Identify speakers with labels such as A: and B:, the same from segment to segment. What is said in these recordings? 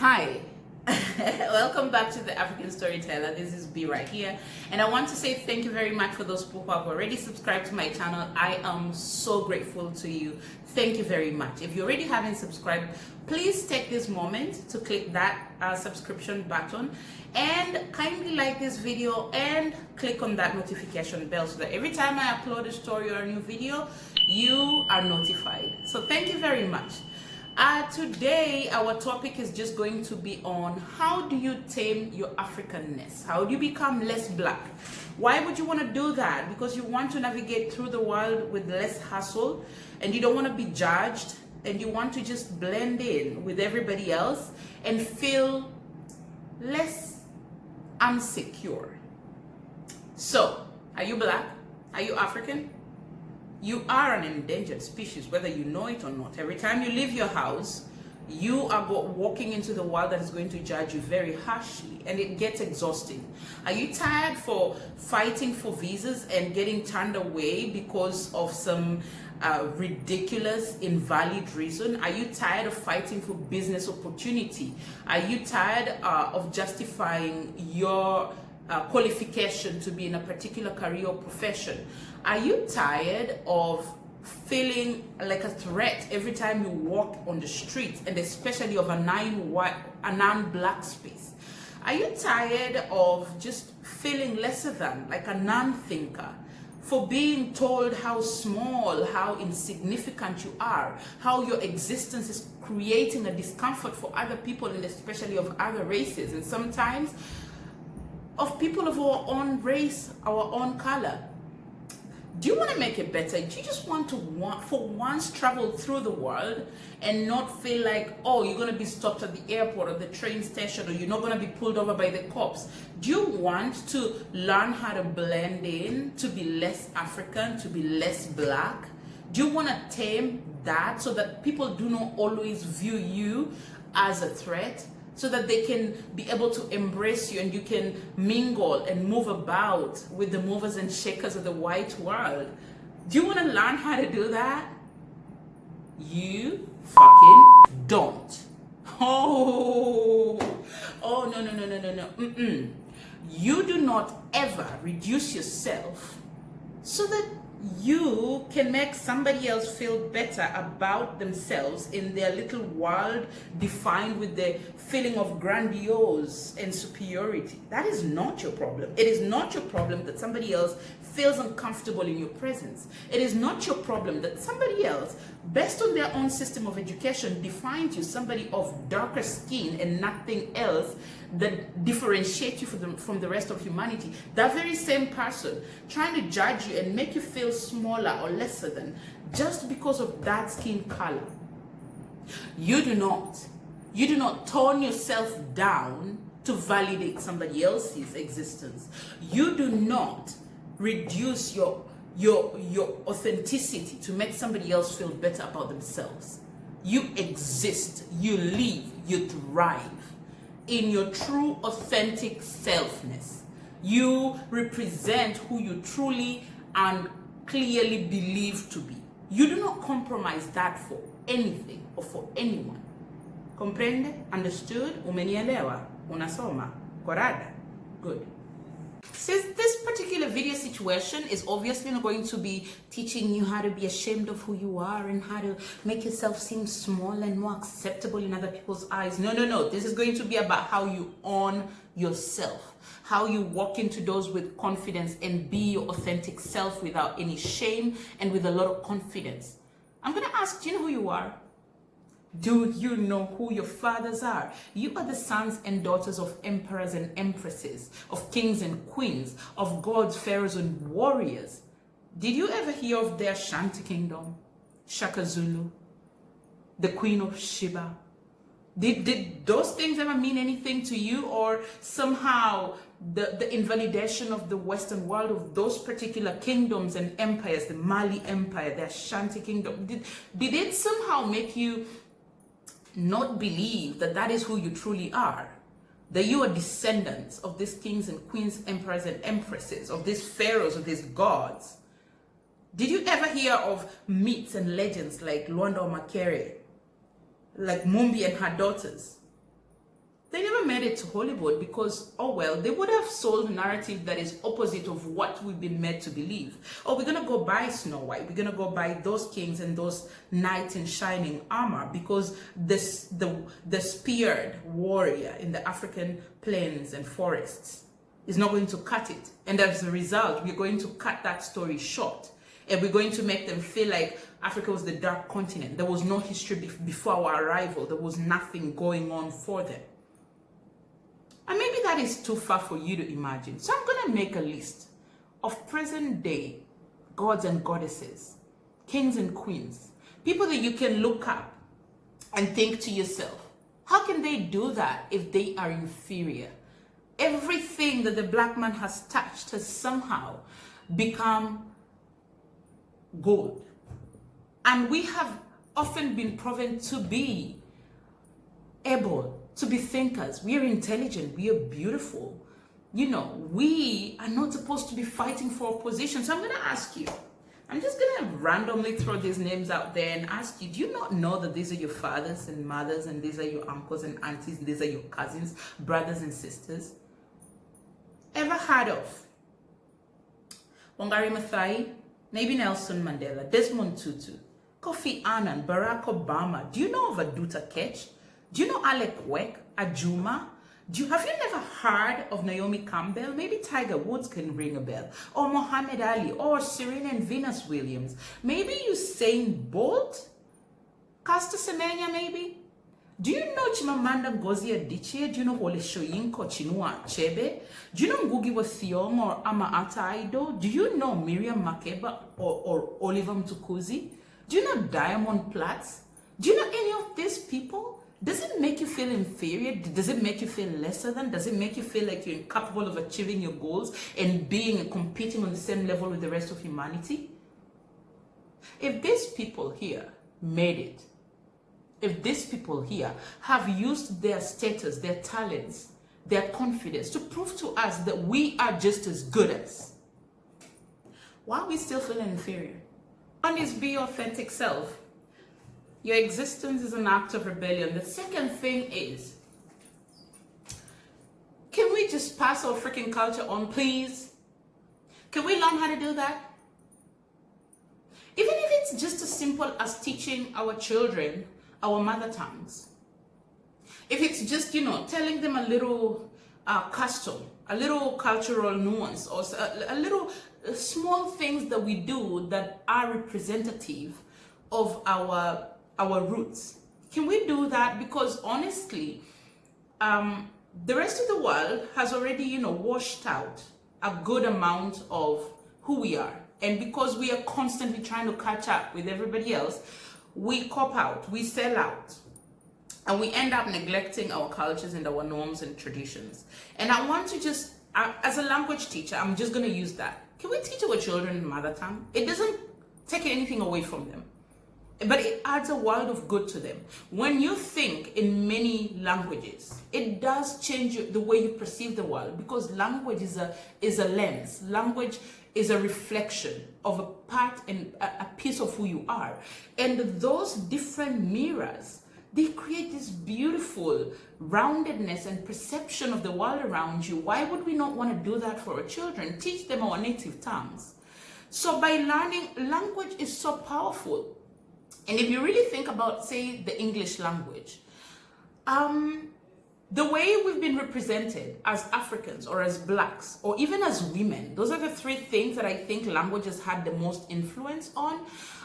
A: Hi, welcome back to the African Storyteller. This is B right here, and I want to say thank you very much for those people who have already subscribed to my channel. I am so grateful to you. Thank you very much. If you already haven't subscribed, please take this moment to click that subscription button and kindly like this video and click on that notification bell so that every time I upload a story or a new video, you are notified. So thank you very much. Today our topic is just going to be on how do you tame your Africanness? How do you become less black? Why would you want to do that? Because you want to navigate through the world with less hassle, and you don't want to be judged, and you want to just blend in with everybody else and feel less insecure. So, are you black? Are you African? You are an endangered species, whether you know it or not. Every time you leave your house, you are walking into the world that is going to judge you very harshly, and it gets exhausting. Are you tired for fighting for visas and getting turned away because of some ridiculous, invalid reason? Are you tired of fighting for business opportunity? Are you tired of justifying your qualification to be in a particular career or profession? Are you tired of feeling like a threat every time you walk on the street, and especially of a non-black space? Are you tired of just feeling lesser than, like a non-thinker, for being told how small, how insignificant you are, how your existence is creating a discomfort for other people, and especially of other races, and sometimes of people of our own race, our own color? Do you want to make it better? Do you just want to for once travel through the world and not feel like, oh, you're going to be stopped at the airport or the train station, or you're not going to be pulled over by the cops? Do you want to learn how to blend in, to be less African, to be less black? Do you want to tame that so that people do not always view you as a threat, so that they can be able to embrace you and you can mingle and move about with the movers and shakers of the white world? Do you want to learn how to do that? You fucking don't. Oh, no. You do not ever reduce yourself so that you can make somebody else feel better about themselves in their little world defined with the feeling of grandiose and superiority. That is not your problem. It is not your problem that somebody else feels uncomfortable in your presence. It is not your problem that somebody else, based on their own system of education, defines you somebody of darker skin and nothing else that differentiates you from the rest of humanity. That very same person trying to judge you and make you feel smaller or lesser than just because of that skin color. You do not tone yourself down to validate somebody else's existence. You do not reduce your authenticity to make somebody else feel better about themselves. You exist, you live, you thrive in your true authentic selfness. You represent who you truly and clearly believe to be. You do not compromise that for anything or for anyone. Comprende? Understood? Umenielewa? Unasoma? Korada? Good. Since this particular video situation is obviously not going to be teaching you how to be ashamed of who you are and how to make yourself seem small and more acceptable in other people's eyes. No. This is going to be about how you own yourself, how you walk into doors with confidence and be your authentic self without any shame and with a lot of confidence. I'm going to ask, do you know who you are? Do you know who your fathers are? You are the sons and daughters of emperors and empresses, of kings and queens, of gods, pharaohs, and warriors. Did you ever hear of the Ashanti Kingdom, Shaka Zulu, the Queen of Sheba? Did those things ever mean anything to you, or somehow the invalidation of the Western world of those particular kingdoms and empires, the Mali Empire, the Ashanti Kingdom, did it somehow make you not believe that that is who you truly are? That you are descendants of these kings and queens, emperors and empresses, of these pharaohs, of these gods? Did you ever hear of myths and legends like Luanda Makere, like Mumbi and her daughters? They never made it to Hollywood because, oh well, they would have sold a narrative that is opposite of what we've been made to believe. Oh, we're gonna go buy Snow White. We're gonna go buy those kings and those knights in shining armor because the speared warrior in the African plains and forests is not going to cut it. And as a result, we're going to cut that story short. And we're going to make them feel like Africa was the dark continent. There was no history before our arrival. There was nothing going on for them. And maybe that is too far for you to imagine. So I'm going to make a list of present day gods and goddesses, kings and queens, people that you can look up and think to yourself, how can they do that if they are inferior? Everything that the black man has touched has somehow become gold. And we have often been proven to be able to be thinkers. We are intelligent. We are beautiful. You know, we are not supposed to be fighting for a position. So I'm going to ask you, I'm just going to randomly throw these names out there and ask you, do you not know that these are your fathers and mothers, and these are your uncles and aunties, and these are your cousins, brothers and sisters? Ever heard of Wangari Maathai, maybe Nelson Mandela, Desmond Tutu, Kofi Annan, Barack Obama? Do you know of Aduta Ketch? Do you know Alec Weck, Ajuma? Have you never heard of Naomi Campbell? Maybe Tiger Woods can ring a bell. Or Muhammad Ali, or Serena and Venus Williams. Maybe Usain Bolt? Caster Semenya maybe? Do you know Chimamanda Ngozi Adichie? Do you know Wole Soyinka Chinua Achebe? Do you know Ngugi wa Thiong'o or Ama Ata Aidoo? Do you know Miriam Makeba or Oliver Mtukudzi? Do you know Diamond Platts? Do you know any of these people? Does it make you feel inferior? Does it make you feel lesser than? Does it make you feel like you're incapable of achieving your goals and being and competing on the same level with the rest of humanity? If these people here made it, if these people here have used their status, their talents, their confidence to prove to us that we are just as good as, why are we still feeling inferior? One is be your authentic self. Your existence is an act of rebellion. The second thing is, can we just pass our freaking culture on, please? Can we learn how to do that? Even if it's just as simple as teaching our children our mother tongues. If it's just, telling them a little custom, a little cultural nuance, or a little small things that we do that are representative of our roots. Can we do that? Because honestly, the rest of the world has already, washed out a good amount of who we are. And because we are constantly trying to catch up with everybody else, we cop out, we sell out, and we end up neglecting our cultures and our norms and traditions. And I want to just, as a language teacher, I'm just going to use that. Can we teach our children in mother tongue? It doesn't take anything away from them, but it adds a world of good to them. When you think in many languages, it does change the way you perceive the world, because language is a lens. Language is a reflection of a part and a piece of who you are. And those different mirrors, they create this beautiful roundedness and perception of the world around you. Why would we not want to do that for our children? Teach them our native tongues. So by learning, language is so powerful. And if you really think about, say, the English language, the way we've been represented as Africans or as blacks or even as women, those are the three things that I think language has had the most influence on.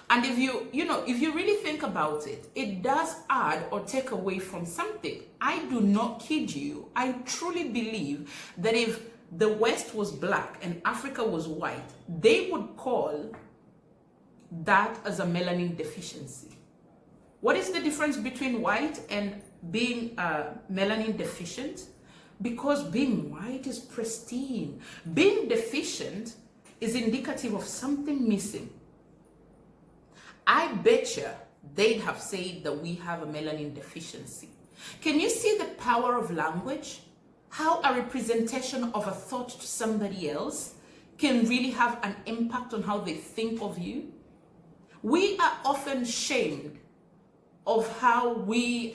A: And if you really think about it, it does add or take away from something. I do not kid you. I truly believe that if the West was black and Africa was white, they would call that as a melanin deficiency. What is the difference between white and being melanin deficient? Because being white is pristine. Being deficient is indicative of something missing. I betcha they'd have said that we have a melanin deficiency. Can you see the power of language? How a representation of a thought to somebody else can really have an impact on how they think of you? We are often shamed of how we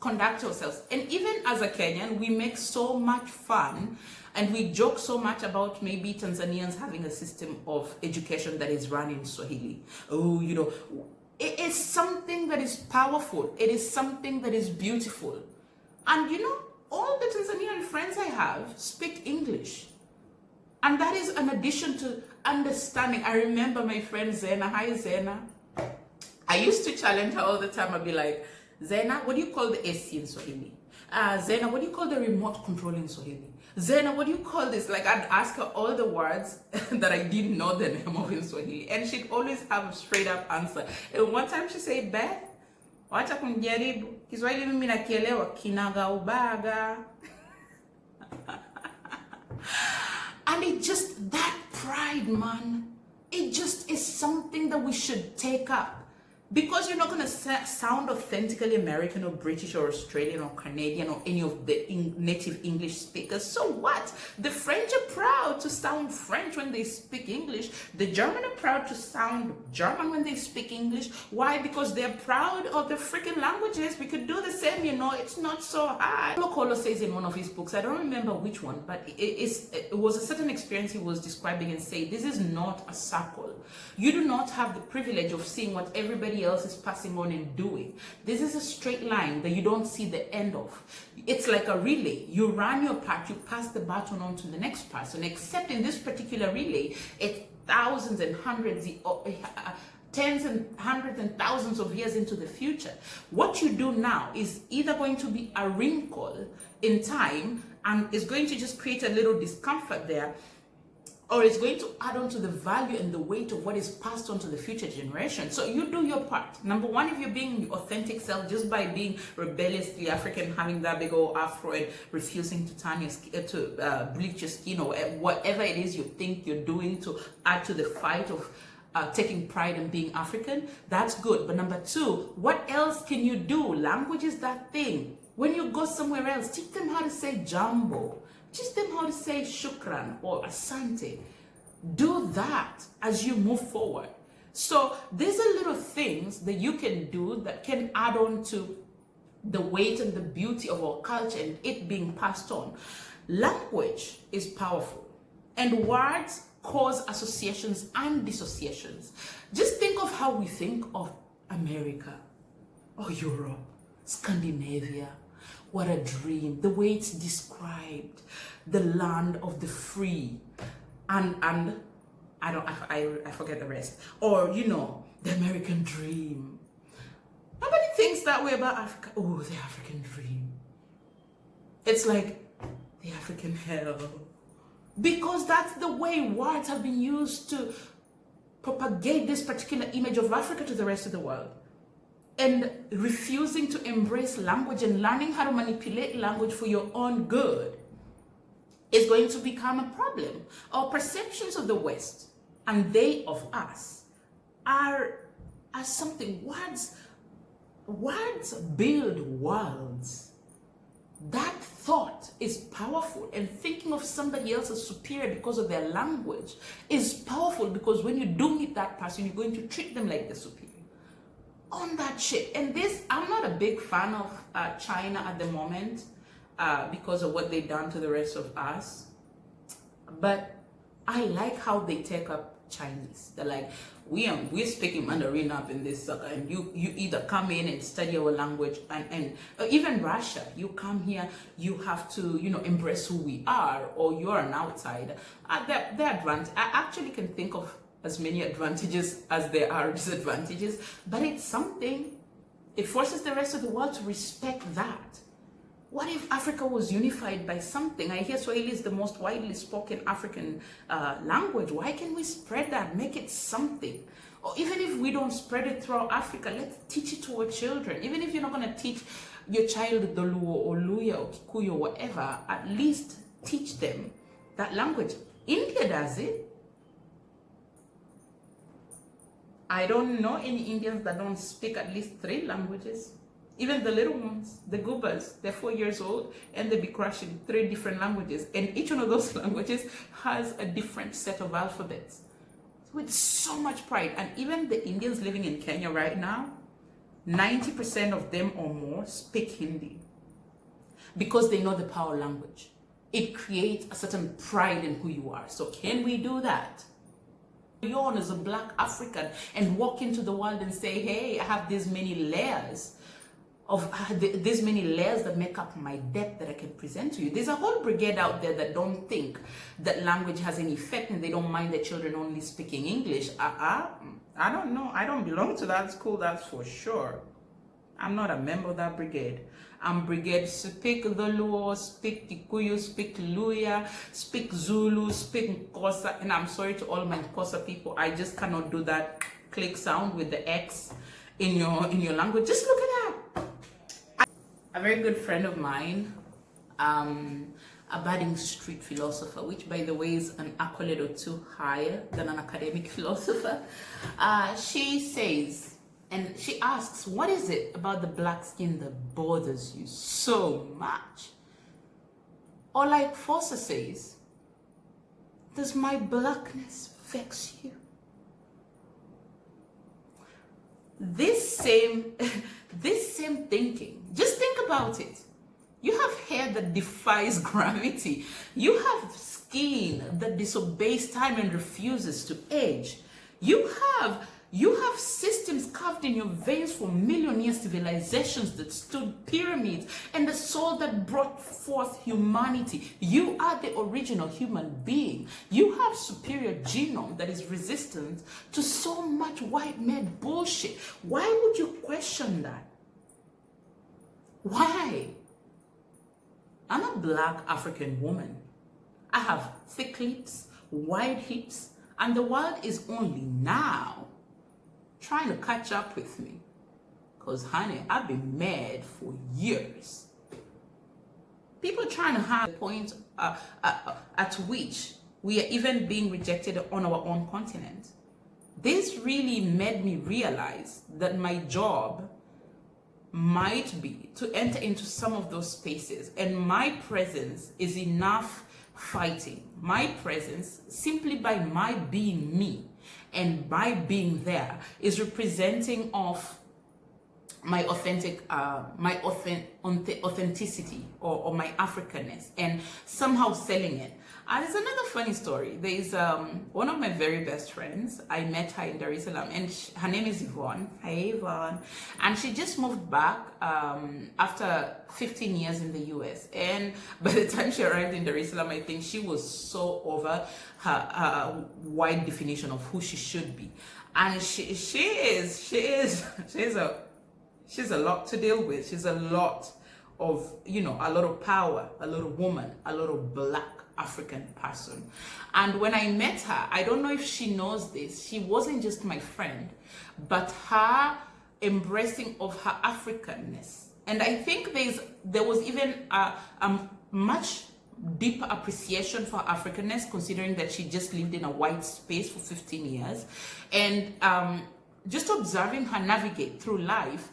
A: conduct ourselves. And even as a Kenyan, we make so much fun and we joke so much about maybe Tanzanians having a system of education that is run in Swahili. Oh, you know, it is something that is powerful. It is something that is beautiful. And you know, all the Tanzanian friends I have speak English. And that is an addition to understanding. I remember my friend Zena. Hi, Zena. I used to challenge her all the time. I'd be like, Zena, what do you call the AC in Swahili? Zena, what do you call the remote control in Swahili? Zena, what do you call this? Like, I'd ask her all the words that I didn't know the name of in Swahili. And she'd always have a straight up answer. And one time she said, Beth, wacha kunijaribu. Kiswahili mimi nakielewa kinaga ubaga. And it just, that pride, man, it just is something that we should take up. Because you're not going to sound authentically American or British or Australian or Canadian or any of the native English speakers. So what? The French are proud to sound French when they speak English. The German are proud to sound German when they speak English. Why? Because they're proud of the freaking languages. We could do the same, you know. It's not so hard. Paulo says in one of his books, I don't remember which one, but it was a certain experience he was describing and saying, this is not a circle. You do not have the privilege of seeing what everybody else is passing on and doing. This is a straight line that you don't see the end of. It's like a relay. You run your part, you pass the baton on to the next person, except in this particular relay, it's thousands and hundreds, tens and hundreds and thousands of years into the future. What you do now is either going to be a wrinkle in time and is going to just create a little discomfort there, or it's going to add on to the value and the weight of what is passed on to the future generation. So you do your part. Number one, if you're being your authentic self, just by being rebelliously African, having that big old afro and refusing to turn your skin, bleach your skin, or whatever it is you think you're doing to add to the fight of taking pride in being African, that's good. But number two, what else can you do? Language is that thing. When you go somewhere else, teach them how to say jambo. Teach them how to say shukran or asante. Do that as you move forward. So these are little things that you can do that can add on to the weight and the beauty of our culture and it being passed on. Language is powerful, and words cause associations and dissociations. Just think of how we think of America or Europe, Scandinavia. What a dream, the way it's described, the land of the free, and I forget the rest. Or, you know, the American dream. Nobody thinks that way about Africa. Oh, the African dream. It's like the African hell. Because that's the way words have been used to propagate this particular image of Africa to the rest of the world. And refusing to embrace language and learning how to manipulate language for your own good is going to become a problem. Our perceptions of the West and they of us are something. Words build worlds. That thought is powerful, and thinking of somebody else as superior because of their language is powerful, because when you do meet that person, you're going to treat them like the superior. On that shit. And this, I'm not a big fan of China at the moment because of what they've done to the rest of us, but I like how they take up Chinese. They're like, we're speaking Mandarin up in this sucker, and you either come in and study our language, and even Russia, you come here, you have to, you know, embrace who we are, or you're an outsider. The advantage, I actually can think of as many advantages as there are disadvantages, but it's something. It forces the rest of the world to respect that. What if Africa was unified by something? I hear Swahili is the most widely spoken African language. Why can't we spread that, make it something? Or even if we don't spread it throughout Africa, let's teach it to our children. Even if you're not going to teach your child the Luo or Luya or Kikuyu or whatever, at least teach them that language. India does it. I don't know any Indians that don't speak at least 3 languages. Even the little ones, the goobers, they're 4 years old and they be crushing 3 different languages. And each one of those languages has a different set of alphabets. With so much pride. And even the Indians living in Kenya right now, 90% of them or more speak Hindi because they know the power language. It creates a certain pride in who you are. So can we do that? You're on as a Black African and walk into the world and say, hey, I have these many layers that make up my depth that I can present to you. There's a whole brigade out there that don't think that language has any effect and they don't mind their children only speaking English. I don't know. I don't belong to that school, that's for sure. I'm not a member of that brigade. I'm brigade speak the Luo, speak Kikuyu, speak Luya, speak Zulu, speak Xhosa, and I'm sorry to all my Xhosa people, I just cannot do that click sound with the X in your language. Just look at that. A very good friend of mine, a budding street philosopher, which by the way is an accolade or two higher than an academic philosopher, she says, and she asks, what is it about the black skin that bothers you so much? Or like Fossa says, does my blackness vex you? This same thinking, just think about it. You have hair that defies gravity. You have skin that disobeys time and refuses to age. You have systems carved in your veins for million-year civilizations that stood pyramids and the soul that brought forth humanity. You are the original human being. You have superior genome that is resistant to so much white-made bullshit. Why would you question that? Why? I'm a Black African woman. I have thick lips, wide hips, and the world is only now trying to catch up with me. Because, honey, I've been mad for years. People trying to have a point at which we are even being rejected on our own continent. This really made me realize that my job might be to enter into some of those spaces, and my presence is enough fighting. My presence, simply by my being me and by being there, is representing of my authenticity or my Africanness, and somehow selling it. There's another funny story. There's one of my very best friends. I met her in Dar es Salaam, and her name is Yvonne. Hi, Yvonne. And she just moved back after 15 years in the US. And by the time she arrived in Dar es Salaam, I think she was so over her wide definition of who she should be. And she's a lot to deal with. She's a lot of, a lot of power, a lot of woman, a lot of Black African person. And when I met her, I don't know if she knows this, she wasn't just my friend, but her embracing of her Africanness. And I think there was even a much deeper appreciation for Africanness, considering that she just lived in a white space for 15 years. And just observing her navigate through life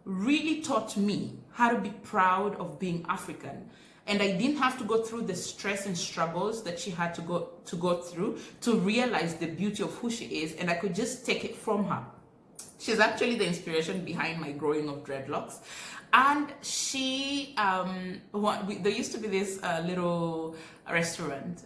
A: really taught me how to be proud of being African. And I didn't have to go through the stress and struggles that she had to go through to realize the beauty of who she is, and I could just take it from her. She's actually the inspiration behind my growing of dreadlocks. And she, there used to be this little restaurant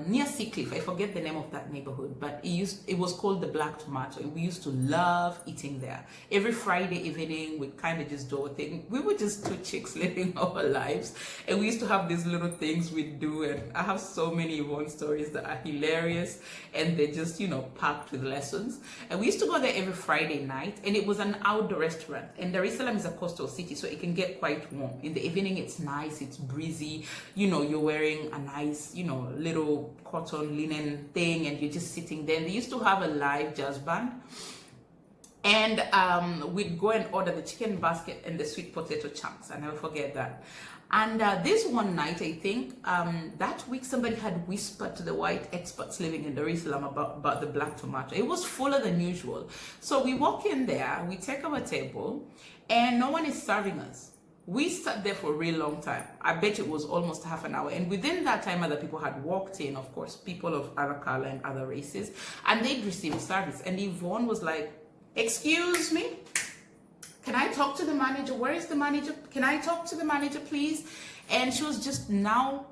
A: near Seacliff. I forget the name of that neighborhood, but it was called the Black Tomato. We used to love eating there. Every Friday evening, we kind of just do a thing. We were just two chicks living our lives, and we used to have these little things we'd do. And I have so many Yvonne stories that are hilarious, and they're just, packed with lessons. And we used to go there every Friday night, and it was an outdoor restaurant. And Dar es Salaam is a coastal city, so it can get quite warm. In the evening, it's nice, it's breezy. You're wearing a nice, little cotton linen thing, and you're just sitting there. And they used to have a live jazz band, and we'd go and order the chicken basket and the sweet potato chunks. I never forget that. And this one night, I think that week, somebody had whispered to the white experts living in Dar es Salaam about the Black Tomato. It was fuller than usual. So we walk in there, we take our table, and no one is serving us. We sat there for a real long time. I bet it was almost half an hour. And within that time, other people had walked in, of course, people of other color and other races, and they'd received service. And Yvonne was like, "Excuse me, Can I talk to the manager? Where is the manager? Can I talk to the manager, please? And she was just now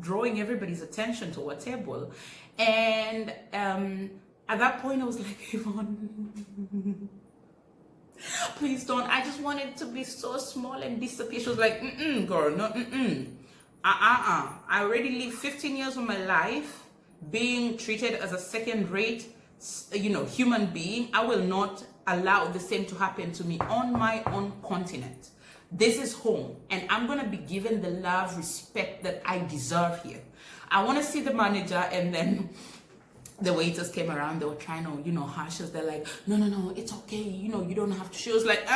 A: drawing everybody's attention to her table. And at that point, I was like, Yvonne, please don't. I just want it to be so small and disappear. She was like, girl, no, I already lived 15 years of my life being treated as a second-rate, human being. I will not allow the same to happen to me on my own continent. This is home, and I'm gonna be given the love, respect that I deserve here. I want to see the manager. And then the waiters came around. They were trying to, hush us. They're like, no, it's okay. You don't have to. She was like,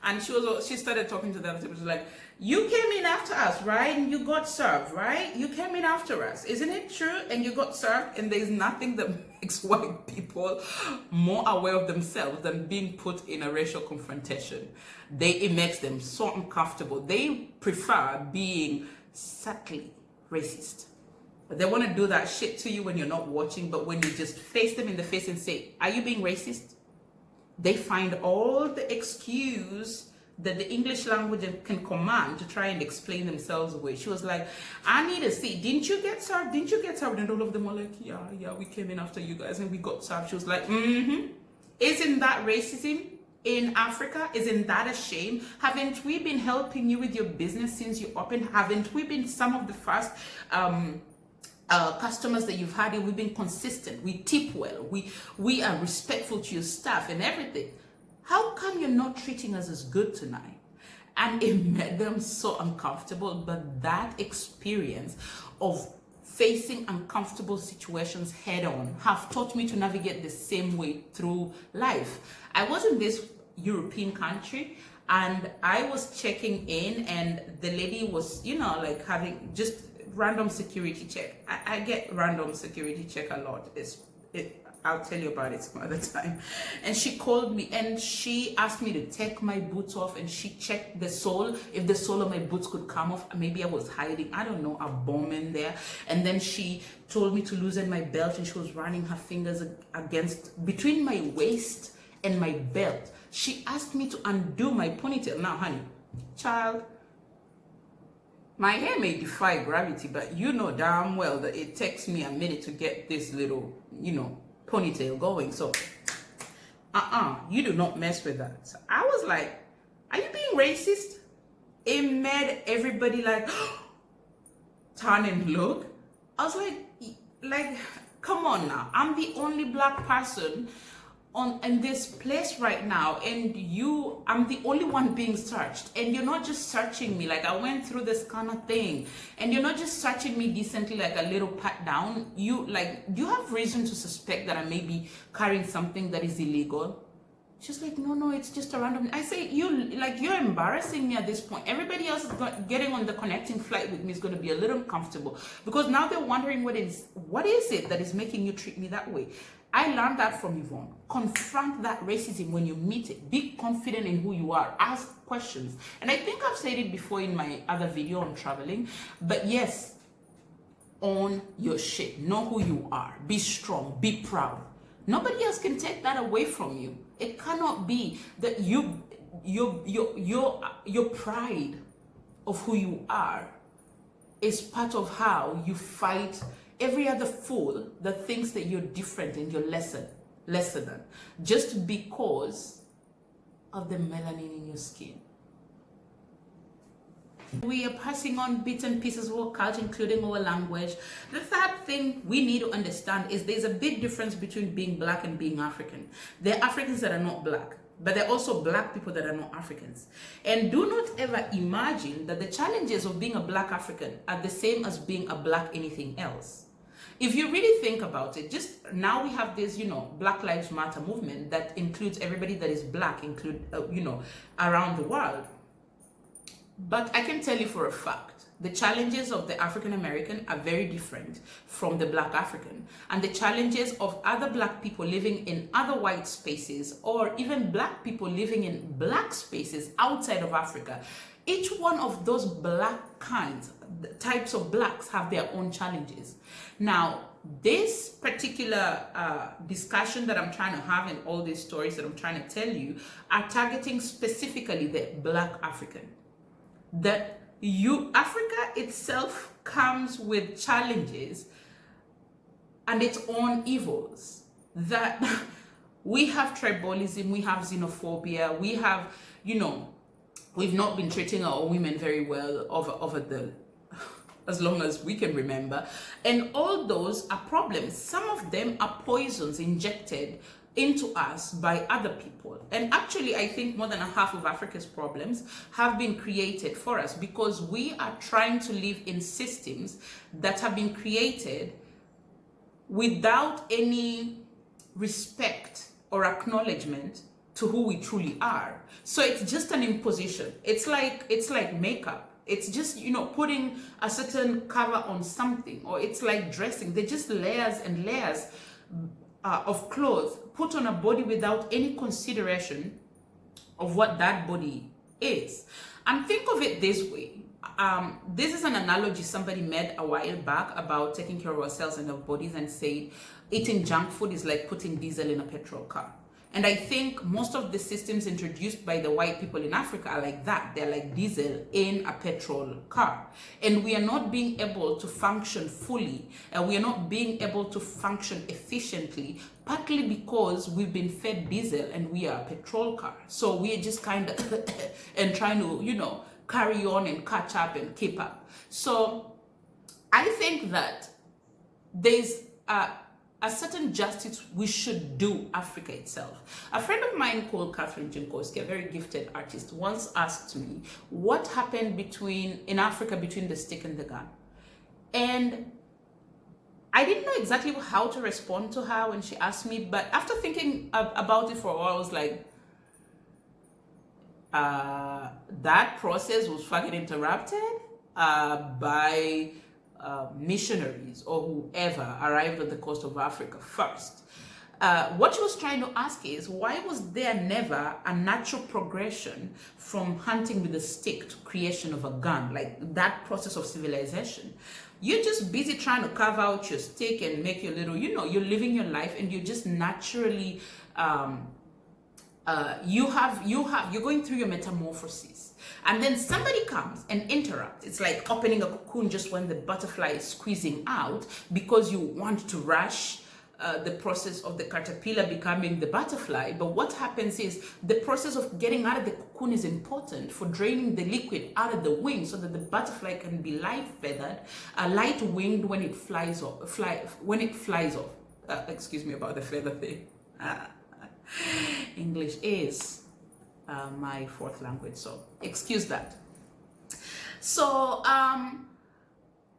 A: and she started talking to the other people. She was like, you came in after us, right? And you got served, right? You came in after us. Isn't it true? And you got served. And there's nothing that makes white people more aware of themselves than being put in a racial confrontation. It makes them so uncomfortable. They prefer being subtly racist. They want to do that shit to you when you're not watching, but when you just face them in the face and say, are you being racist? They find all the excuse that the English language can command to try and explain themselves away. She was like, I need to see, didn't you get served? Didn't you get served? And all of them were like, yeah, we came in after you guys and we got served. She was like, Isn't that racism in Africa? Isn't that a shame? Haven't we been helping you with your business since you opened? Haven't we been some of the first customers that you've had? And we've been consistent. We tip well. We are respectful to your staff and everything. How come you're not treating us as good tonight? And it made them so uncomfortable. But that experience of facing uncomfortable situations head on have taught me to navigate the same way through life. I was in this European country and I was checking in, and the lady was, like having just random security check. I get random security check a lot. I'll tell you about it some other time. And she called me and she asked me to take my boots off, and she checked the sole, if the sole of my boots could come off. Maybe I was hiding, I don't know, a bomb in there. And then she told me to loosen my belt, and she was running her fingers between my waist and my belt. She asked me to undo my ponytail. Now, honey, child, my hair may defy gravity, but you know damn well that it takes me a minute to get this little, ponytail going. So, you do not mess with that. So I was like, are you being racist? It made everybody like, turn and look. I was like, come on now. I'm the only black person in this place right now, and I'm the only one being searched, and you're not just searching me like I went through this kind of thing, and you're not just searching me decently like a little pat down. You have reason to suspect that I may be carrying something that is illegal. She's like, no, it's just a random. I say, you're embarrassing me at this point. Everybody else is getting on the connecting flight with me is going to be a little uncomfortable, because now they're wondering what is it that is making you treat me that way. I learned that from Yvonne. Confront that racism when you meet it. Be confident in who you are. Ask questions. And I think I've said it before in my other video on traveling. But yes, own your shit. Know who you are. Be strong. Be proud. Nobody else can take that away from you. It cannot be that your pride of who you are is part of how you fight every other fool that thinks that you're different and you're lesser than, just because of the melanin in your skin. We are passing on bits and pieces of our culture, including our language. The third thing we need to understand is there's a big difference between being black and being African. There are Africans that are not black, but there are also black people that are not Africans. And do not ever imagine that the challenges of being a black African are the same as being a black anything else. If you really think about it, just now we have this, Black Lives Matter movement that includes everybody that is black, around the world. But I can tell you for a fact, the challenges of the African American are very different from the black African. And the challenges of other black people living in other white spaces, or even black people living in black spaces outside of Africa, Each one of those black kinds, types of blacks, have their own challenges. Now, this particular discussion that I'm trying to have and all these stories that I'm trying to tell you are targeting specifically the Black African. That Africa itself comes with challenges and its own evils. That we have tribalism, we have xenophobia, we have, we've not been treating our women very well over the as long as we can remember, and all those are problems. Some of them are poisons injected into us by other people, and actually I think more than a half of Africa's problems have been created for us because we are trying to live in systems that have been created without any respect or acknowledgement to who we truly are. So it's just an imposition. It's like makeup. It's just, putting a certain cover on something, or it's like dressing. They're just layers and layers of clothes put on a body without any consideration of what that body is. And think of it this way. This is an analogy somebody made a while back about taking care of ourselves and our bodies, and said eating junk food is like putting diesel in a petrol car. And I think most of the systems introduced by the white people in Africa are like that. They're like diesel in a petrol car. And we are not being able to function fully. We are not being able to function efficiently, partly because we've been fed diesel and we are a petrol car. So we are just kind of and trying to, carry on and catch up and keep up. So I think that there's a certain justice we should do Africa itself. A friend of mine called Catherine Jankowski, a very gifted artist, once asked me what happened in Africa between the stick and the gun. And I didn't know exactly how to respond to her when she asked me, but after thinking about it for a while, I was like, that process was fucking interrupted by missionaries or whoever arrived at the coast of Africa first. What she was trying to ask is, why was there never a natural progression from hunting with a stick to creation of a gun, like that process of civilization? You're just busy trying to carve out your stick and make your little, you're living your life, and you're just naturally you're going through your metamorphosis, and then somebody comes and interrupts. It's like opening a cocoon just when the butterfly is squeezing out, because you want to rush the process of the caterpillar becoming the butterfly. But what happens is the process of getting out of the cocoon is important for draining the liquid out of the wing, so that the butterfly can be light-feathered, light-winged when it flies off. Excuse me about the feather thing. English is my fourth language, so excuse that. So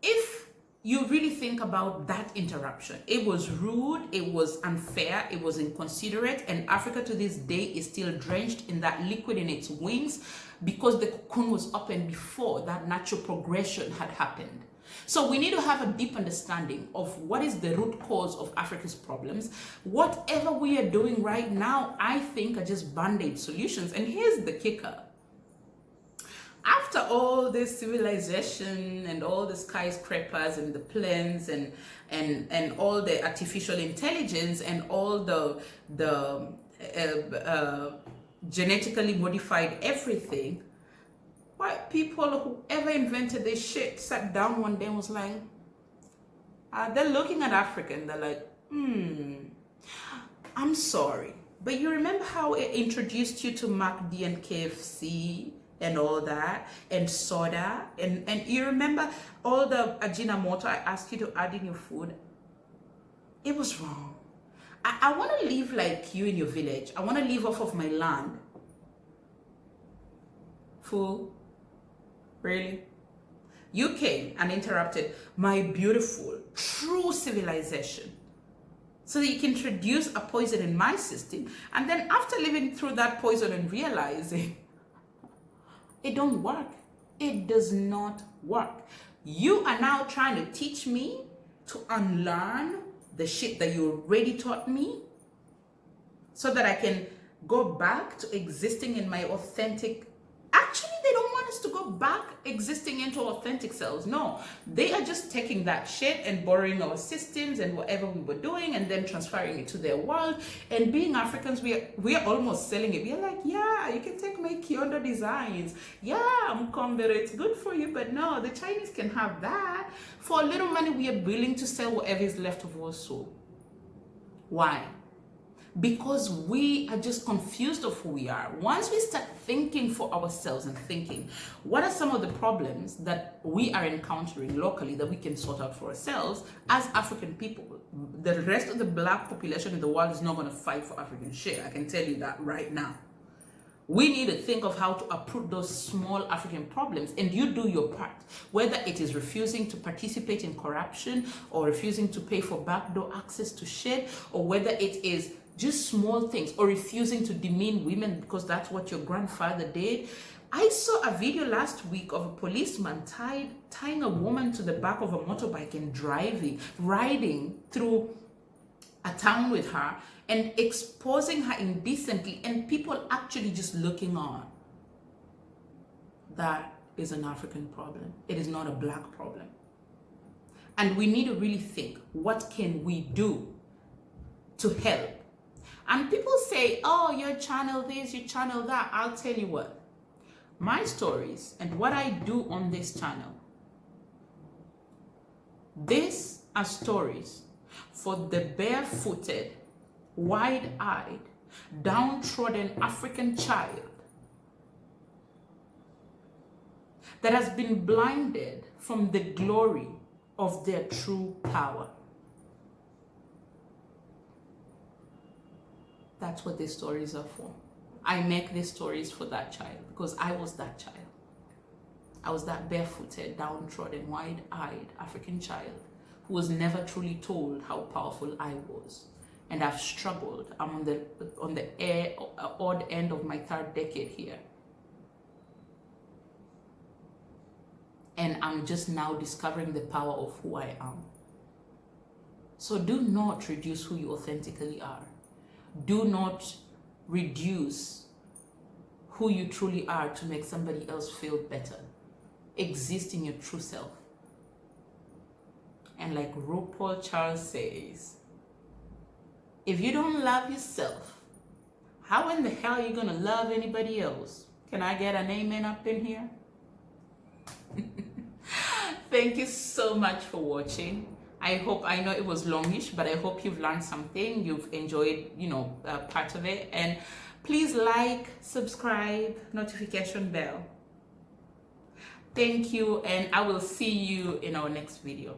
A: if you really think about that interruption, it was rude, it was unfair, it was inconsiderate, and Africa to this day is still drenched in that liquid in its wings because the cocoon was open before that natural progression had happened. So we need to have a deep understanding of what is the root cause of Africa's problems. Whatever we are doing right now, I think, are just band-aid solutions. And here's the kicker. After all this civilization and all the skyscrapers and the planes and all the artificial intelligence and all the genetically modified everything, white people, whoever invented this shit, sat down one day and was like, they're looking at Africa and they're like, I'm sorry, but you remember how it introduced you to MacD and KFC and all that, and soda, and you remember all the Ajinomoto I asked you to add in your food? It was wrong. I want to live like you in your village. I want to live off of my land. Fool. Really? You came and interrupted my beautiful, true civilization so that you can introduce a poison in my system, and then after living through that poison and realizing it don't work, it does not work, you are now trying to teach me to unlearn the shit that you already taught me so that I can go back to existing in my authentic. Actually, they don't want us to go back existing into authentic selves. No, they are just taking that shit and borrowing our systems and whatever we were doing and then transferring it to their world. And being Africans, we are almost selling it. We're like, yeah, you can take my Kyondo designs. Yeah, Mkombere, it's good for you. But no, the Chinese can have that. For a little money, we are willing to sell whatever is left of our soul. Why? Because we are just confused of who we are. Once we start thinking for ourselves and thinking, what are some of the problems that we are encountering locally that we can sort out for ourselves as African people? The rest of the black population in the world is not going to fight for African shit. I can tell you that right now. We need to think of how to uproot those small African problems, and you do your part. Whether it is refusing to participate in corruption or refusing to pay for backdoor access to shit, or whether it is just small things, or refusing to demean women because that's what your grandfather did. I saw a video last week of a policeman tying a woman to the back of a motorbike and riding through a town with her and exposing her indecently, and people actually just looking on. That is an African problem. It is not a black problem. And we need to really think, what can we do to help? And people say, oh, you channel this, you channel that. I'll tell you what, my stories and what I do on this channel, these are stories for the barefooted, wide-eyed, downtrodden African child that has been blinded from the glory of their true power. That's what these stories are for. I make these stories for that child because I was that child. I was that barefooted, downtrodden, wide-eyed African child who was never truly told how powerful I was. And I've struggled. I'm on the odd end of my third decade here. And I'm just now discovering the power of who I am. So do not reduce who you authentically are. Do not reduce who you truly are to make somebody else feel better. Exist in your true self. And like RuPaul Charles says, if you don't love yourself, how in the hell are you going to love anybody else? Can I get an amen up in here? Thank you so much for watching. I know it was longish, but I hope you've learned something. You've enjoyed, part of it. And please like, subscribe, notification bell. Thank you, and I will see you in our next video.